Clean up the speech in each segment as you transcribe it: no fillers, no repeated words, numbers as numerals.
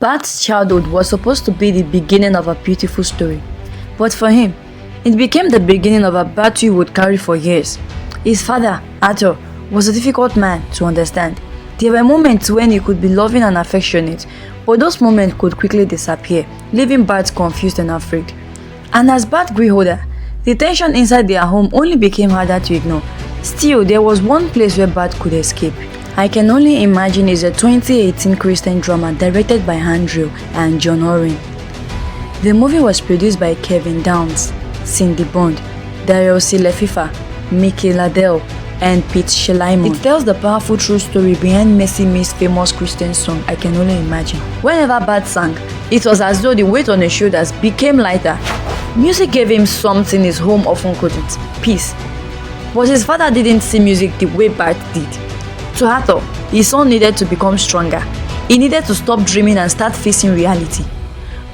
Bart's childhood was supposed to be the beginning of a beautiful story, but for him, it became the beginning of a battle he would carry for years. His father, Arthur, was a difficult man to understand. There were moments when he could be loving and affectionate, but those moments could quickly disappear, leaving Bart confused and afraid. And as Bart grew older, the tension inside their home only became harder to ignore. Still, there was one place where Bart could escape. I Can Only Imagine is a 2018 Christian drama directed by Andrew and John Oren. The movie was produced by Kevin Downs, Cindy Bond, Daryl C. Lefifa, Mickey Ladell, and Pete Shalaimon. It tells the powerful true story behind Mercy Me's famous Christian song, I Can Only Imagine. Whenever Bart sang, it was as though the weight on his shoulders became lighter. Music gave him something his home often couldn't, peace. But his father didn't see music the way Bart did. To Arthur, his son needed to become stronger. He needed to stop dreaming and start facing reality.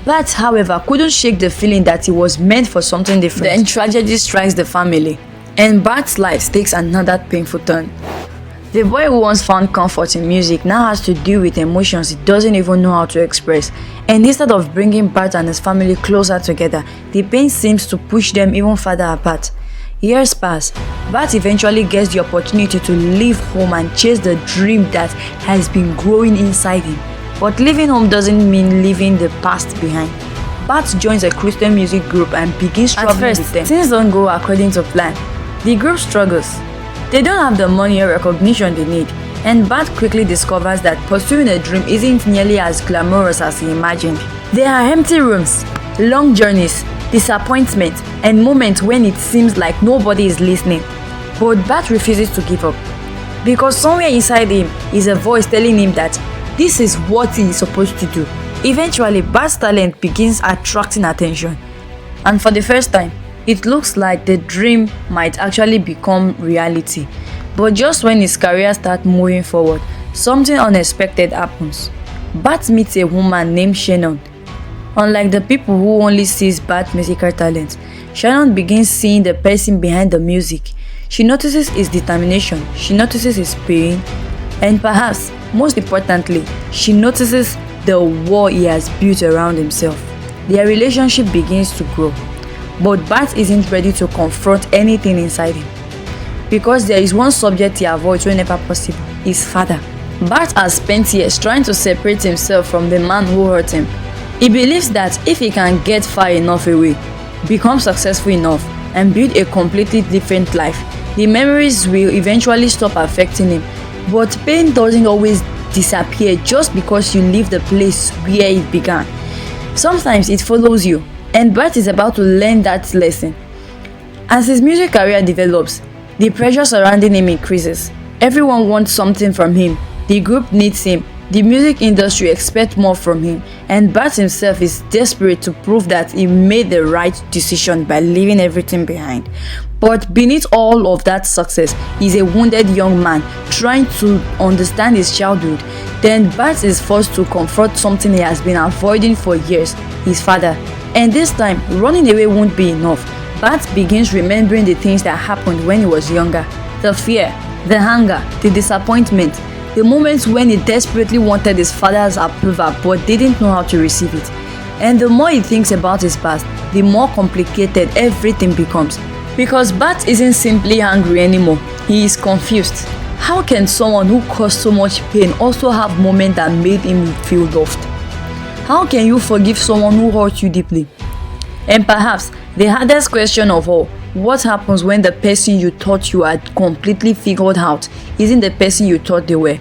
Bart, however, couldn't shake the feeling that he was meant for something different. Then tragedy strikes the family, and Bart's life takes another painful turn. The boy who once found comfort in music now has to deal with emotions he doesn't even know how to express. And instead of bringing Bart and his family closer together, the pain seems to push them even further apart. Years pass. Bart eventually gets the opportunity to leave home and chase the dream that has been growing inside him. But leaving home doesn't mean leaving the past behind. Bart joins a Christian music group and begins struggling with them. Things don't go according to plan. The group struggles. They don't have the money or recognition they need, and Bart quickly discovers that pursuing a dream isn't nearly as glamorous as he imagined. There are empty rooms, long journeys, disappointment, and moments when it seems like nobody is listening. But Bart refuses to give up, because somewhere inside him is a voice telling him that this is what he is supposed to do. Eventually, Bart's talent begins attracting attention, and for the first time, it looks like the dream might actually become reality. But just when his career starts moving forward, something unexpected happens. Bart meets a woman named Shannon. Unlike the people who only sees Bart's musical talent, Shannon begins seeing the person behind the music. She notices his determination, she notices his pain, and perhaps most importantly, she notices the wall he has built around himself. Their relationship begins to grow, but Bart isn't ready to confront anything inside him, because there is one subject he avoids whenever possible: his father. Bart has spent years trying to separate himself from the man who hurt him. He believes that if he can get far enough away, become successful enough, and build a completely different life, the memories will eventually stop affecting him. But pain doesn't always disappear just because you leave the place where it began. Sometimes it follows you, and Bart is about to learn that lesson. As his music career develops, the pressure surrounding him increases. Everyone wants something from him. The group needs him. The music industry expects more from him, and Bart himself is desperate to prove that he made the right decision by leaving everything behind. But beneath all of that success is a wounded young man trying to understand his childhood. Then Bart is forced to confront something he has been avoiding for years: his father. And this time, running away won't be enough. Bart begins remembering the things that happened when he was younger: the fear, the anger, the disappointment, the moments when he desperately wanted his father's approval but didn't know how to receive it. And the more he thinks about his past, the more complicated everything becomes. Because Bart isn't simply angry anymore, he is confused. How can someone who caused so much pain also have moments that made him feel loved? How can you forgive someone who hurt you deeply? And perhaps the hardest question of all: what happens when the person you thought you had completely figured out isn't the person you thought they were?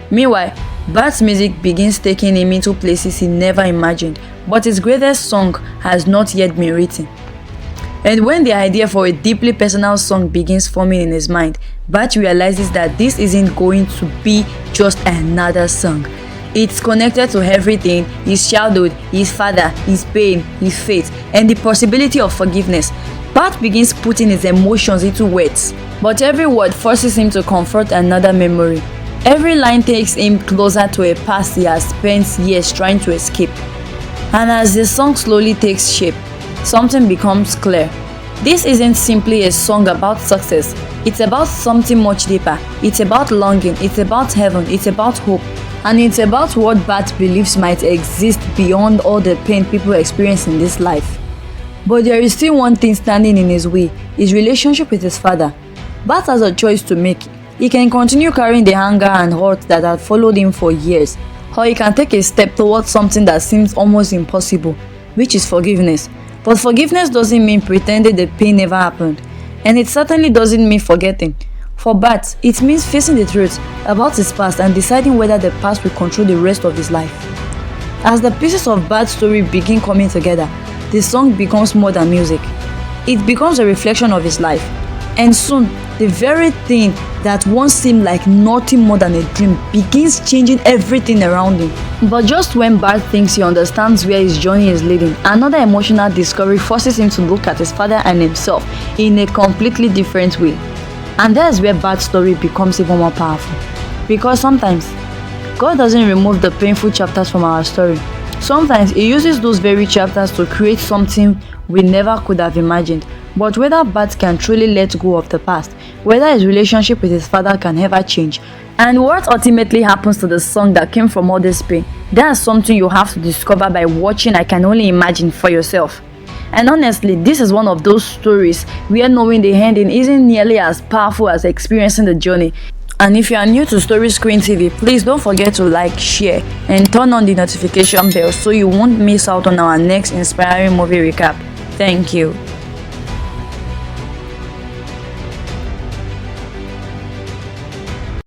Meanwhile, Bart's music begins taking him into places he never imagined, but his greatest song has not yet been written. And when the idea for a deeply personal song begins forming in his mind, Bart realizes that this isn't going to be just another song. It's connected to everything: his childhood, his father, his pain, his faith, and the possibility of forgiveness. Bart begins putting his emotions into words, but every word forces him to confront another memory. Every line takes him closer to a past he has spent years trying to escape. And as the song slowly takes shape, something becomes clear. This isn't simply a song about success. It's about something much deeper. It's about longing. It's about heaven. It's about hope. And it's about what Bart believes might exist beyond all the pain people experience in this life. But there is still one thing standing in his way, his relationship with his father. Bart has a choice to make. He can continue carrying the anger and hurt that had followed him for years, or he can take a step towards something that seems almost impossible, which is forgiveness. But forgiveness doesn't mean pretending the pain never happened, and it certainly doesn't mean forgetting. For Bart, it means facing the truth about his past and deciding whether the past will control the rest of his life. As the pieces of Bart's story begin coming together, the song becomes more than music. It becomes a reflection of his life. And soon, the very thing that once seemed like nothing more than a dream begins changing everything around him. But just when Bart thinks he understands where his journey is leading, another emotional discovery forces him to look at his father and himself in a completely different way. And that's where Bart's story becomes even more powerful. Because sometimes, God doesn't remove the painful chapters from our story. Sometimes He uses those very chapters to create something we never could have imagined. But whether Bart can truly let go of the past, whether his relationship with his father can ever change, and what ultimately happens to the song that came from all this pain, that's something you have to discover by watching I Can Only Imagine for yourself. And honestly, this is one of those stories where knowing the ending isn't nearly as powerful as experiencing the journey. And if you are new to Story Screen TV, please don't forget to like, share, and turn on the notification bell so you won't miss out on our next inspiring movie recap. Thank you.